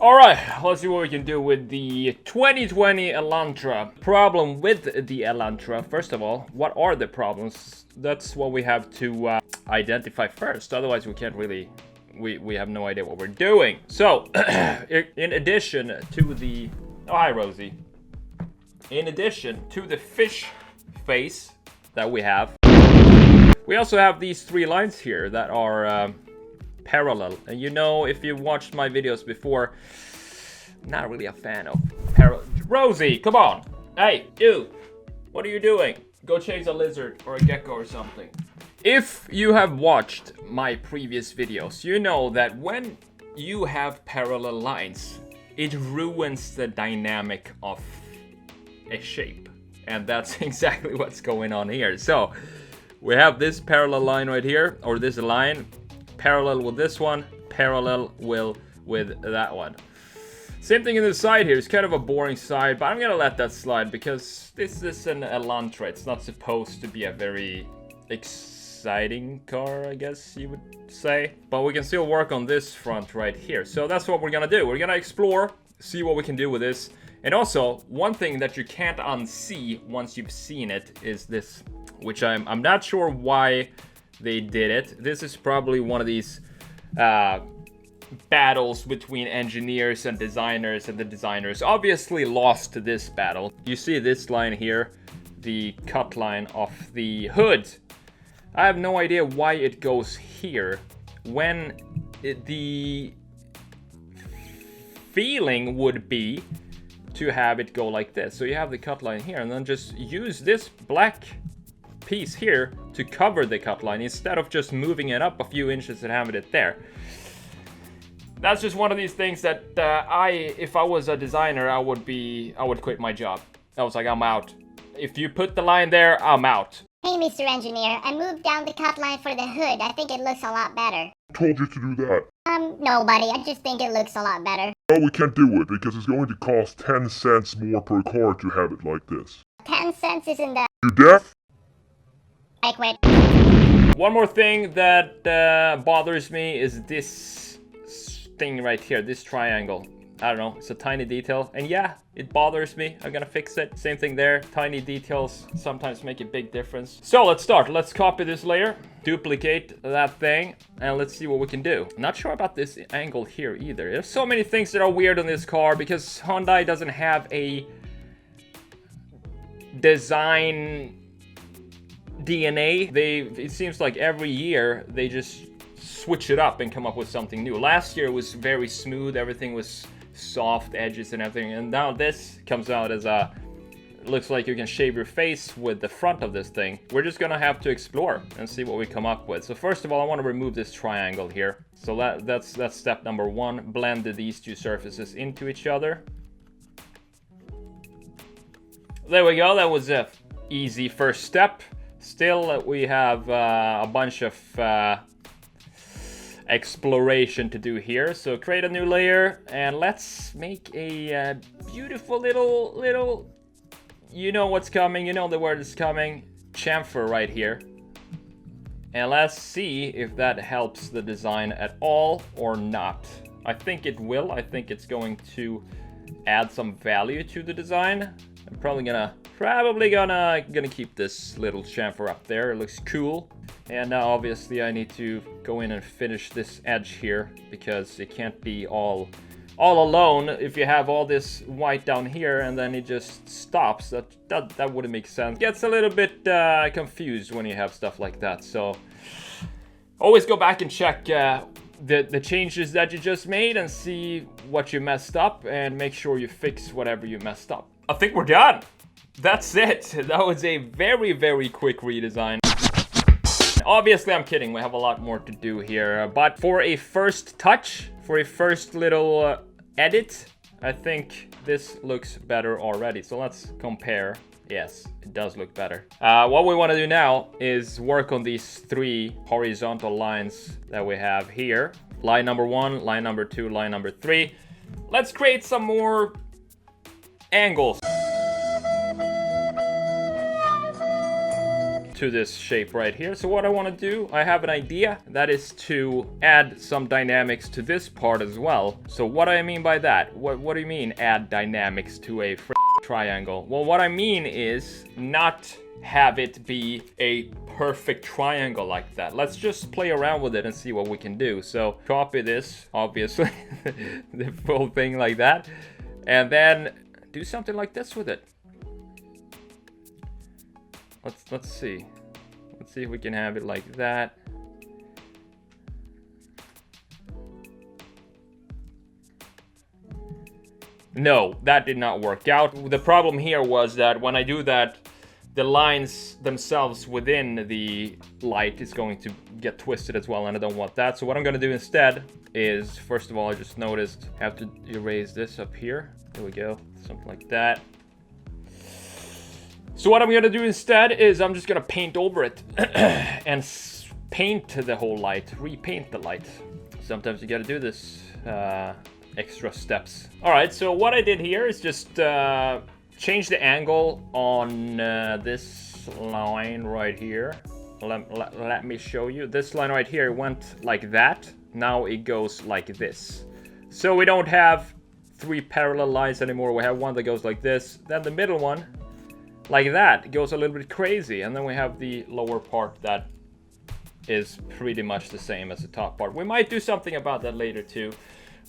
Alright, let's see what we can do with the 2020 Elantra. Problem with the Elantra, first of all, what are the problems? That's what we have to identify first, otherwise we can't really, we have no idea what we're doing. So, in addition to the, oh hi Rosie. In addition to the fish face that we have, we also have these three lines here that are parallel. And you know, if you watched my videos before, not really a fan of parallel. Rosie, come on. Hey, you. What are you doing? Go chase a lizard or a gecko or something. If you have watched my previous videos, you know that when you have parallel lines, it ruins the dynamic of a shape. And that's exactly what's going on here. So, we have this parallel line right here, or this line, parallel with this one, parallel with that one. Same thing in the side here. It's kind of a boring side, but I'm gonna let that slide because this is an Elantra. It's not supposed to be a very exciting car, I guess you would say. But we can still work on this front right here. So that's what we're gonna do. We're gonna explore, see what we can do with this. And also, one thing that you can't unsee once you've seen it is this, which I'm not sure why they did it. This is probably one of these battles between engineers and the designers obviously lost this battle. You see this line here, the cut line of the hood. I have no idea why it goes here when the feeling would be to have it go like this. So you have the cut line here and then just use this black piece here to cover the cut line instead of just moving it up a few inches and having it there. That's just one of these things that if I was a designer, I would quit my job. I was like, I'm out. If you put the line there, I'm out. Hey, Mr. Engineer, I moved down the cut line for the hood. I think it looks a lot better. Told you to do that. No, buddy. I just think it looks a lot better. No, we can't do it because it's going to cost 10 cents more per car to have it like this. 10 cents isn't the... You deaf? I quit. One more thing that bothers me is this thing right here, this triangle. I don't know, it's a tiny detail. And yeah, it bothers me. I'm gonna fix it. Same thing there. Tiny details sometimes make a big difference. So let's start. Let's copy this layer, duplicate that thing, and let's see what we can do. Not sure about this angle here either. There's so many things that are weird on this car because Hyundai doesn't have a design DNA. It seems like every year they just switch it up and come up with something new. Last year was very smooth. Everything was soft edges and everything, and now this comes out as a, looks like you can shave your face with the front of this thing. We're just gonna have to explore and see what we come up with. So first of all, I want to remove this triangle here. So that's step number one. Blend these two surfaces into each other. There we go. That was a easy first step. Still, we have a bunch of exploration to do here. So create a new layer and let's make a beautiful little, you know what's coming, you know the word is coming, chamfer right here. And let's see if that helps the design at all or not. I think it will. I think it's going to add some value to the design. I'm probably gonna keep this little chamfer up there. It looks cool. And now obviously I need to go in and finish this edge here because it can't be all alone if you have all this white down here and then it just stops. That wouldn't make sense. Gets a little bit confused when you have stuff like that. So always go back and check the changes that you just made and see what you messed up and make sure you fix whatever you messed up. I think we're done. That's it. That was a very, very quick redesign. Obviously, I'm kidding. We have a lot more to do here. But for a first touch, for a first little edit, I think this looks better already. So let's compare. Yes, it does look better. What we want to do now is work on these three horizontal lines that we have here. Line number 1, line number 2, line number 3. Let's create some more angles. to this shape right here. So what I want to do, I have an idea. That is to add some dynamics to this part as well. So what do I mean by that? What do you mean add dynamics to a triangle? Well, what I mean is not have it be a perfect triangle like that. Let's just play around with it and see what we can do. So copy this, obviously, the full thing like that, and then do something like this with it. Let's see. Let's see if we can have it like that. No, that did not work out. The problem here was that when I do that, the lines themselves within the light is going to get twisted as well, and I don't want that. So what I'm gonna do instead is, first of all, I just noticed I have to erase this up here. There we go, something like that. So what I'm gonna do instead is I'm just gonna paint over it and paint the whole light, repaint the light. Sometimes you gotta do this extra steps. All right, so what I did here is just change the angle on this line right here. Let me show you. This line right here went like that. Now it goes like this. So we don't have 3 parallel lines anymore. We have one that goes like this. Then the middle one, like that, it goes a little bit crazy. And then we have the lower part that is pretty much the same as the top part. We might do something about that later too.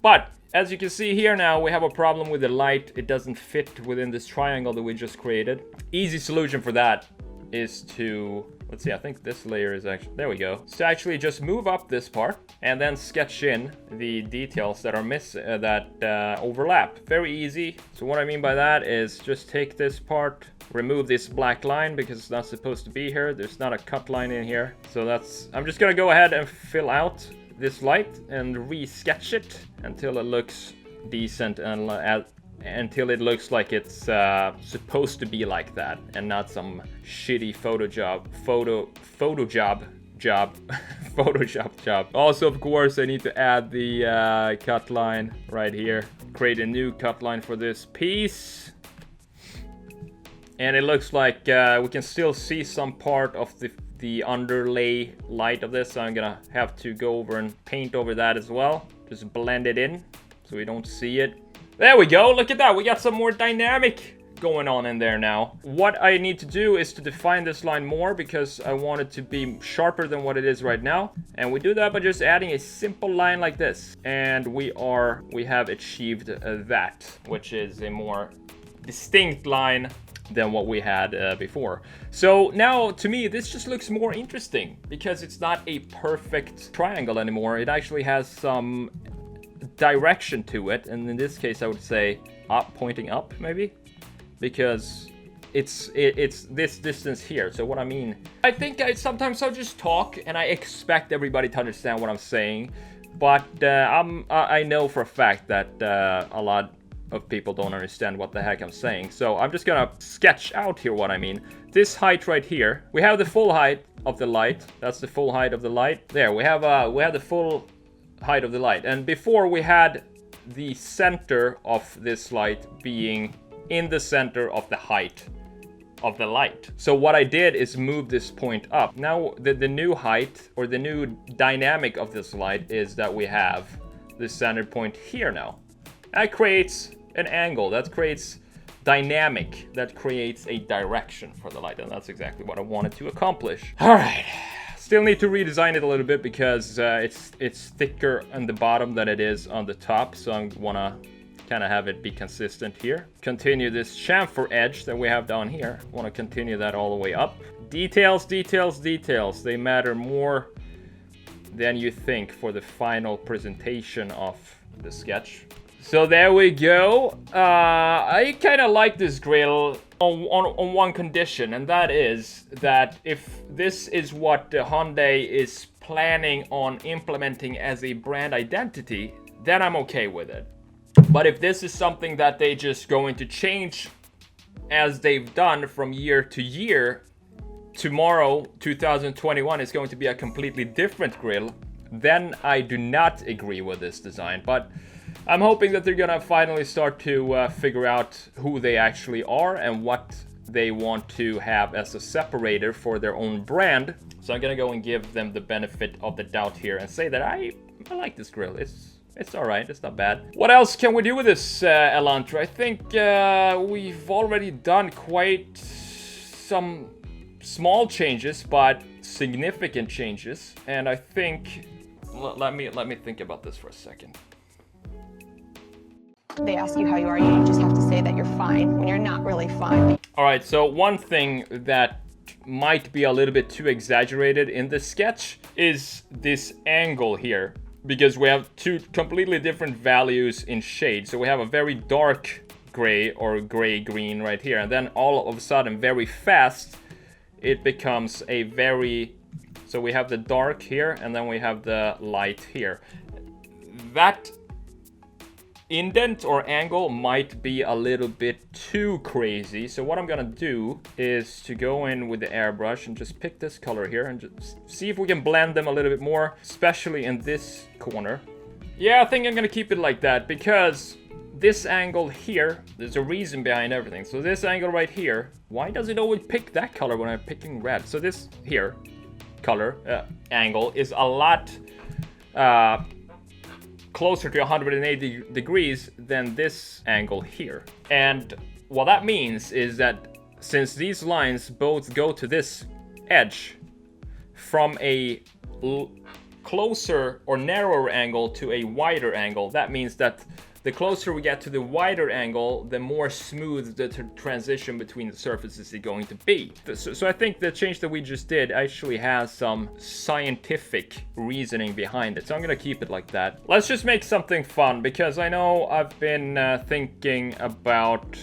But as you can see here now, we have a problem with the light. It doesn't fit within this triangle that we just created. Easy solution for that is to, let's see, I think this layer is actually, there we go. So actually just move up this part and then sketch in the details that are overlap. Very easy. So what I mean by that is just take this part, remove this black line because it's not supposed to be here. There's not a cut line in here. So that's, I'm just gonna go ahead and fill out this light and re-sketch it until it looks decent and until it looks like it's supposed to be like that and not some shitty Photoshop job. Also, of course, I need to add the cut line right here. Create a new cut line for this piece. And it looks like we can still see some part of the underlay light of this, so I'm gonna have to go over and paint over that as well. Just blend it in so we don't see it. There we go, look at that, we got some more dynamic going on in there now. What I need to do is to define this line more because I want it to be sharper than what it is right now. And we do that by just adding a simple line like this. And we have achieved that, which is a more distinct line than what we had before. So now, to me, this just looks more interesting because it's not a perfect triangle anymore. It actually has some direction to it, and in this case, I would say up, pointing up, maybe, because it's this distance here. So what I mean, I think sometimes I'll just talk, and I expect everybody to understand what I'm saying, but I know for a fact that a lot of people don't understand what the heck I'm saying. So I'm just gonna sketch out here what I mean. This height right here, we have the full height of the light. That's the full height of the light. There, we have the full height of the light. And before we had the center of this light being in the center of the height of the light. So what I did is move this point up. Now the new height or the new dynamic of this light is that we have the center point here now. That creates an angle, that creates dynamic, that creates a direction for the light, and that's exactly what I wanted to accomplish. All right, still need to redesign it a little bit because it's thicker on the bottom than it is on the top, so I wanna kind of have it be consistent here. Continue this chamfer edge that we have down here. Want to continue that all the way up. Details, details, details. They matter more than you think for the final presentation of the sketch. So there we go. I kind of like this grill on one condition, and that is that if this is what Hyundai is planning on implementing as a brand identity, then I'm okay with it. But if this is something that they just going to change as they've done from year to year, tomorrow, 2021, is going to be a completely different grill, then I do not agree with this design. But I'm hoping that they're gonna finally start to figure out who they actually are and what they want to have as a separator for their own brand. So I'm gonna go and give them the benefit of the doubt here and say that I like this grill. It's all right, it's not bad. What else can we do with this Elantra? I think we've already done quite some small changes, but significant changes. And I think, let me think about this for a second. They ask you how you are, you just have to say that you're fine when you're not really fine. All right, so one thing that might be a little bit too exaggerated in this sketch is this angle here, because we have two completely different values in shade. So we have a very dark gray or gray-green right here, and then all of a sudden, very fast, it becomes a very... So we have the dark here, and then we have the light here. That indent or angle might be a little bit too crazy. So what I'm gonna do is to go in with the airbrush and just pick this color here and just see if we can blend them a little bit more, especially in this corner. Yeah, I think I'm gonna keep it like that because this angle here, there's a reason behind everything. So this angle right here, why does it always pick that color when I'm picking red? So this here color angle is a lot closer to 180 degrees than this angle here. And what that means is that since these lines both go to this edge from a closer or narrower angle to a wider angle, that means that the closer we get to the wider angle, the more smooth the transition between the surfaces is going to be. So I think the change that we just did actually has some scientific reasoning behind it. So I'm gonna keep it like that. Let's just make something fun, because I know I've been thinking about,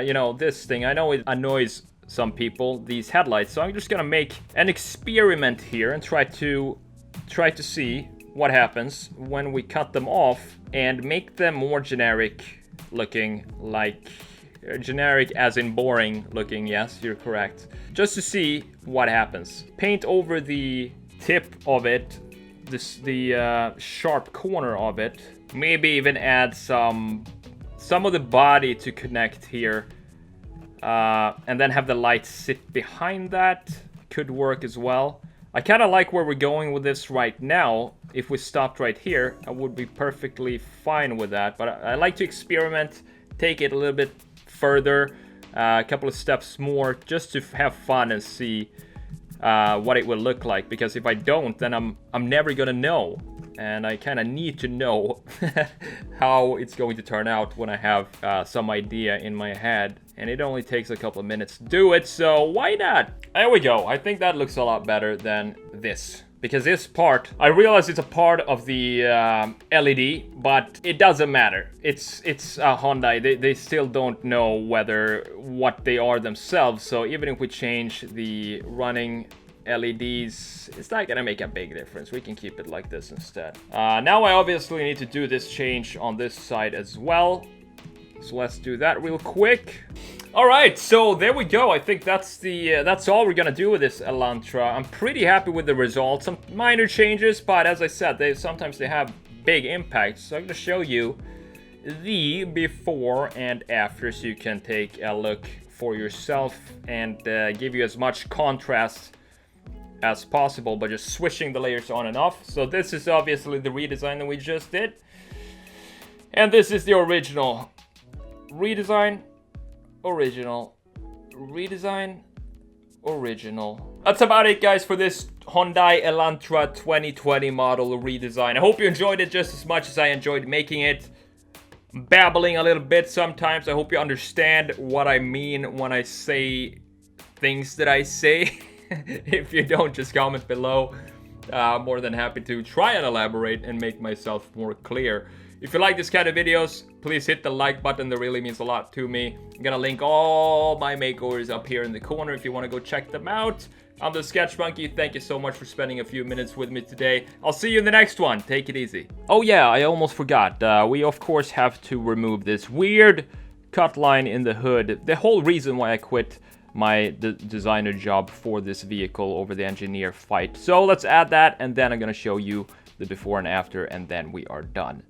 you know, this thing. I know it annoys some people, these headlights. So I'm just gonna make an experiment here and try to see what happens when we cut them off and make them more generic looking, like generic as in boring looking. Yes, you're correct. Just to see what happens. Paint over the tip of it, the sharp corner of it. Maybe even add some of the body to connect here, and then have the light sit behind that. Could work as well. I kind of like where we're going with this right now. If we stopped right here, I would be perfectly fine with that. But I like to experiment, take it a little bit further, a couple of steps more, just to have fun and see what it will look like. Because if I don't, then I'm never gonna know. And I kind of need to know how it's going to turn out when I have some idea in my head. And it only takes a couple of minutes to do it, so why not? There we go. I think that looks a lot better than this. Because this part, I realize it's a part of the LED, but it doesn't matter. It's Hyundai. They still don't know what they are themselves. So even if we change the running LEDs, it's not gonna make a big difference. We can keep it like this instead. Now I obviously need to do this change on this side as well. So let's do that real quick. All right, so there we go. I think that's all we're gonna do with this Elantra. I'm pretty happy with the results. Some minor changes, but as I said, sometimes they have big impacts. So I'm gonna show you the before and after, so you can take a look for yourself and give you as much contrast as possible by just switching the layers on and off. So this is obviously the redesign that we just did, and this is the original. Redesign, original, redesign, original. That's about it, guys, for this Hyundai Elantra 2020 model redesign. I hope you enjoyed it just as much as I enjoyed making it. Babbling a little bit sometimes. I hope you understand what I mean when I say things that I say. If you don't, just comment below. I'm more than happy to try and elaborate and make myself more clear. If you like this kind of videos, please hit the like button. That really means a lot to me. I'm gonna link all my makeovers up here in the corner if you want to go check them out. I'm the Sketch Monkey. Thank you so much for spending a few minutes with me today. I'll see you in the next one. Take it easy. Oh yeah, I almost forgot. We of course have to remove this weird cut line in the hood. The whole reason why I quit my designer job for this vehicle over the engineer fight. So let's add that, and then I'm gonna show you the before and after, and then we are done.